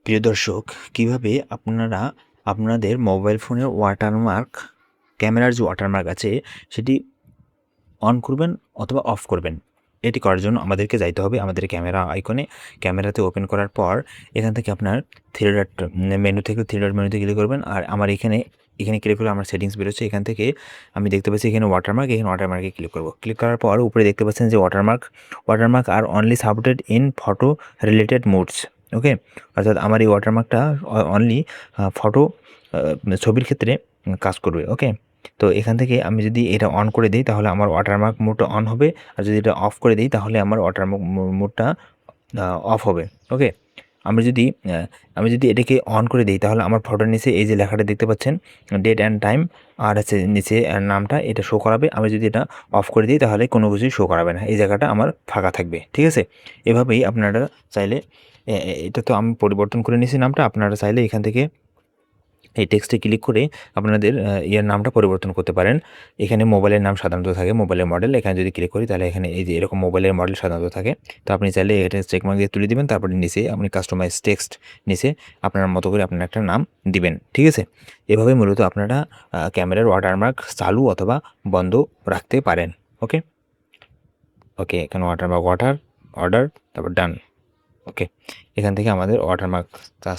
প্রিয় দর্শক, কিভাবে আপনারা আপনাদের মোবাইল ফোনের ওয়াটারমার্ক, ক্যামেরার যে ওয়াটারমার্ক আছে সেটি অন করবেন অথবা অফ করবেন। এটি করার জন্য আমাদেরকে যাইতে হবে আমাদের ক্যামেরা আইকনে। ক্যামেরাতে ওপেন করার পর এখান থেকে আপনার থ্রি ডট মেনু থেকে থ্রি ডট মেনুতে ক্লিক করবেন। আর আমার এখানে ক্লিক করলে আমার সেটিংস বেরোচ্ছে। এখান থেকে আমি দেখতে পাচ্ছি এখানে ওয়াটারমার্ক, এখানে ওয়াটারমার্কে ক্লিক করব। ক্লিক করার পর উপরে দেখতে পাচ্ছেন যে watermark are only supported in photo related modes. Okay, অর্থাৎ আমার এই ওয়াটারমার্কটা অনলি ফটো ছবির ক্ষেত্রে কাজ করবে। ওকে, তো এখান থেকে আমি যদি এটা অন করে দিই তাহলে আমার ওয়াটারমার্ক মোডটা অন হবে, আর যদি এটা অফ করে দিই তাহলে আমার ওয়াটারমার্ক মোডটা অফ হবে। ওকে, আমি যদি এটাকে অন করে দিই তাহলে আমার ফটোর নিচে এই যে লেখাটা দেখতে পাচ্ছেন ডেট অ্যান্ড টাইম, আর আছে নিচে নামটা, এটা শো করাবে। আমি যদি এটা অফ করে দিই তাহলে কোনো কিছুই শো করাবে না, এই জায়গাটা আমার ফাঁকা থাকবে। ঠিক আছে, এভাবেই আপনারা চাইলে এটা তো আমি পরিবর্তন করে নিয়েছি নামটা, আপনারা চাইলে এখান থেকে এই টেক্সটে ক্লিক করে আপনাদের ইয়ার নামটা পরিবর্তন করতে পারেন। এখানে মোবাইলের নাম সাধারণত থাকে, মোবাইলের মডেল। এখানে যদি ক্লিক করি তাহলে এখানে এই যে এরকম মোবাইলের মডেল সাধারণত থাকে। তো আপনি চাইলে এটা চেকমার্ক দিয়ে তুলে দিবেন, তারপরে নিচে আপনি কাস্টমাইজ টেক্সট নিচে আপনার মতো করে আপনার একটা নাম দিবেন। ঠিক আছে, এভাবে মূলত আপনারা ক্যামেরার ওয়াটারমার্ক চালু অথবা বন্ধ রাখতে পারেন। ওকে ওকে, এখানে ওয়াটারমার্ক অর্ডার, তারপর ডান। ওকে, এখান থেকে আমাদের ওয়াটারমার্ক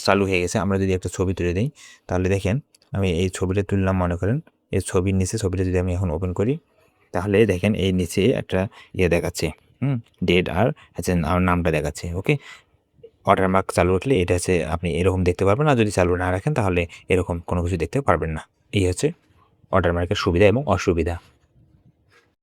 চালু হয়ে গেছে। আমরা যদি একটা ছবি তুলে দিই তাহলে দেখেন, আমি এই ছবিটা তুললাম, মনে করেন এই ছবির নিচে ছবিটা যদি আমি এখন ওপেন করি তাহলে দেখেন এই নিচে একটা দেখাচ্ছে, ডেট আর হচ্ছে আমার নামটা দেখাচ্ছে। ওকে, ওয়াটারমার্ক চালু রাখলে এটা হচ্ছে আপনি এরকম দেখতে পারবেন, আর যদি চালু না রাখেন তাহলে এরকম কোনো কিছু দেখতে পারবেন না। এই হচ্ছে ওয়াটারমার্কের সুবিধা এবং অসুবিধা।